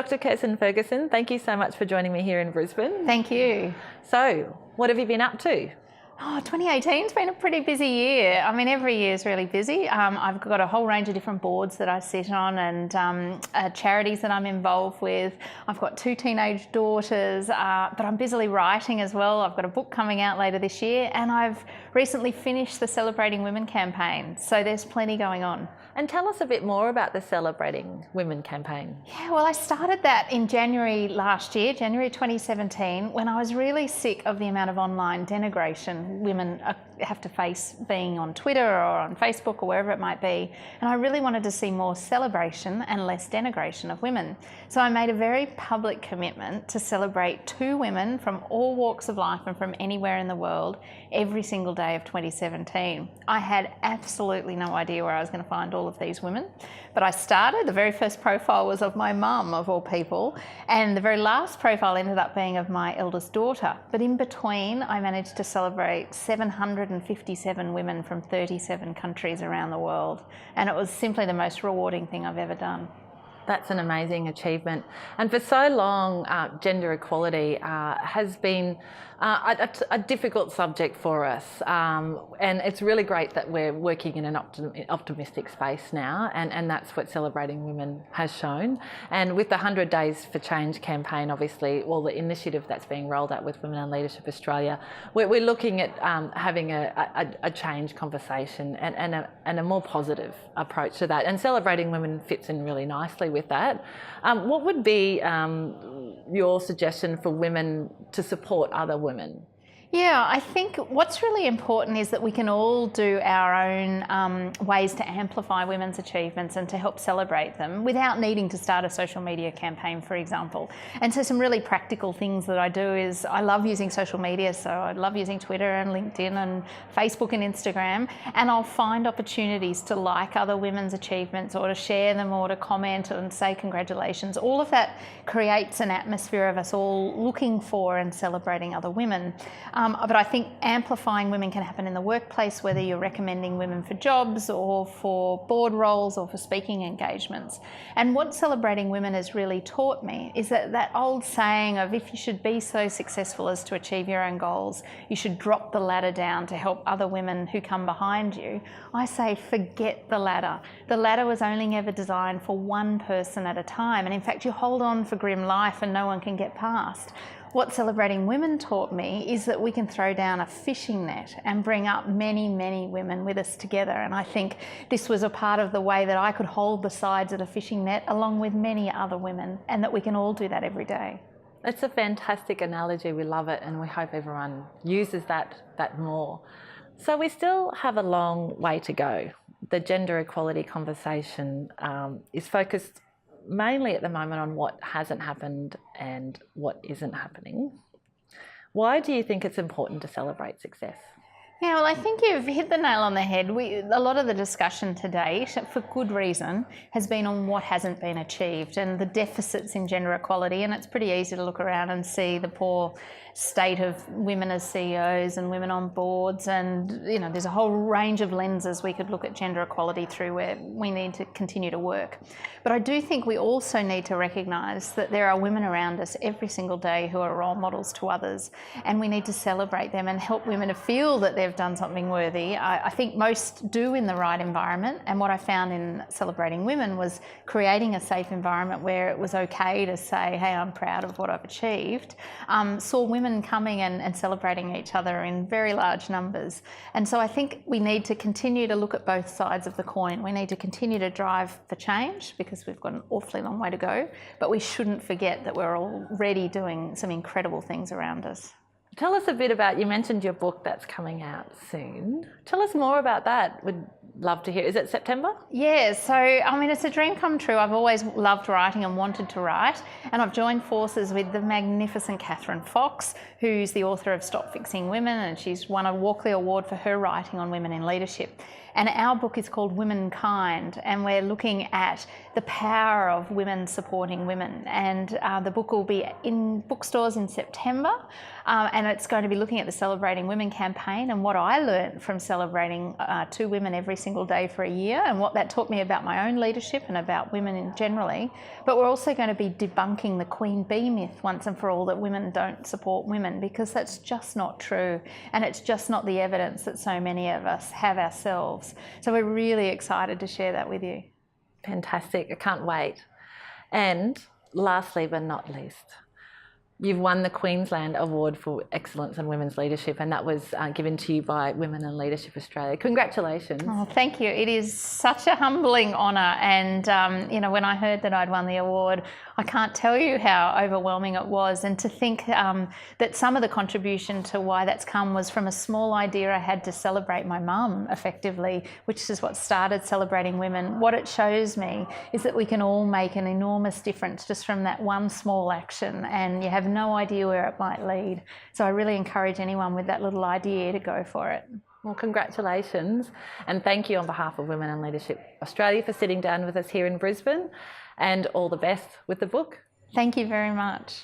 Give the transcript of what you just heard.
Dr. Kirstin Ferguson, thank you so much for joining me here in Brisbane. Thank you. So, what have you been up to? 2018's been a pretty busy year. I mean, every year is really busy. I've got a whole range of different boards that I sit on and charities that I'm involved with. I've got 2 teenage daughters, but I'm busily writing as well. I've got a book coming out later this year, and I've recently finished the Celebrating Women campaign. So there's plenty going on. And tell us a bit more about the Celebrating Women campaign. Yeah, well, I started that in January last year, January 2017, when I was really sick of the amount of online denigration women have to face being on Twitter or on Facebook or wherever it might be. And I really wanted to see more celebration and less denigration of women. So I made a very public commitment to celebrate 2 women from all walks of life and from anywhere in the world every single day of 2017. I had absolutely no idea where I was going to find all of these women, but I started. The very first profile was of my mum, of all people, and the very last profile ended up being of my eldest daughter. But in between, I managed to celebrate 757 women from 37 countries around the world, and it was simply the most rewarding thing I've ever done. That's an amazing achievement. And for so long, gender equality has been a difficult subject for us. And it's really great that we're working in an optimistic space now, and that's what Celebrating Women has shown. And with the 100 Days for Change campaign, obviously, well, the initiative that's being rolled out with Women in Leadership Australia, we're looking at having a change conversation and a more positive approach to that. And Celebrating Women fits in really nicely with that. What would be your suggestion for women to support other women? Yeah, I think what's really important is that we can all do our own ways to amplify women's achievements and to help celebrate them without needing to start a social media campaign, for example. And so some really practical things that I do is I love using social media, so I love using Twitter and LinkedIn and Facebook and Instagram, and I'll find opportunities to like other women's achievements or to share them or to comment and say congratulations. All of that creates an atmosphere of us all looking for and celebrating other women. But I think amplifying women can happen in the workplace, whether you're recommending women for jobs or for board roles or for speaking engagements. And what Celebrating Women has really taught me is that old saying of if you should be so successful as to achieve your own goals, you should drop the ladder down to help other women who come behind you. I say forget the ladder. The ladder was only ever designed for one person at a time. And in fact, you hold on for grim life and no one can get past. What Celebrating Women taught me is that we can throw down a fishing net and bring up many, many women with us together. And I think this was a part of the way that I could hold the sides of the fishing net along with many other women, and that we can all do that every day. It's a fantastic analogy. We love it, and we hope everyone uses that more. So we still have a long way to go. The gender equality conversation is focused mainly at the moment on what hasn't happened and what isn't happening. Why do you think it's important to celebrate success? Yeah, well, I think you've hit the nail on the head. A lot of the discussion today, for good reason, has been on what hasn't been achieved and the deficits in gender equality. And it's pretty easy to look around and see the poor state of women as CEOs and women on boards. And, there's a whole range of lenses we could look at gender equality through where we need to continue to work. But I do think we also need to recognise that there are women around us every single day who are role models to others. And we need to celebrate them and help women to feel that they've done something worthy. I think most do in the right environment, and what I found in Celebrating Women was creating a safe environment where it was okay to say, hey, I'm proud of what I've achieved. Saw women coming and celebrating each other in very large numbers. And so I think we need to continue to look at both sides of the coin. We need to continue to drive for change because we've got an awfully long way to go, but we shouldn't forget that we're already doing some incredible things around us. Tell us a bit about, you mentioned your book that's coming out soon. Tell us more about that. Would love to hear. Is it September? Yeah, so it's a dream come true. I've always loved writing and wanted to write, and I've joined forces with the magnificent Catherine Fox, who's the author of Stop Fixing Women, and she's won a Walkley Award for her writing on women in leadership. And our book is called Womankind, and we're looking at the power of women supporting women. And the book will be in bookstores in September. and it's going to be looking at the Celebrating Women campaign and what I learned from celebrating 2 women every single day for a year, and what that taught me about my own leadership and about women in generally. But we're also going to be debunking the Queen Bee myth once and for all, that women don't support women, because that's just not true, and it's just not the evidence that so many of us have ourselves. So we're really excited to share that with you. Fantastic, I can't wait. And lastly but not least, you've won the Queensland Award for Excellence in Women's Leadership, and that was given to you by Women in Leadership Australia. Congratulations. Oh, thank you. It is such a humbling honour, and when I heard that I'd won the award, I can't tell you how overwhelming it was, and to think that some of the contribution to why that's come was from a small idea I had to celebrate my mum effectively, which is what started Celebrating Women. What it shows me is that we can all make an enormous difference just from that one small action, and you have no idea where it might lead. So I really encourage anyone with that little idea to go for it. Well, congratulations, and thank you on behalf of Women in Leadership Australia for sitting down with us here in Brisbane, and all the best with the book. Thank you very much.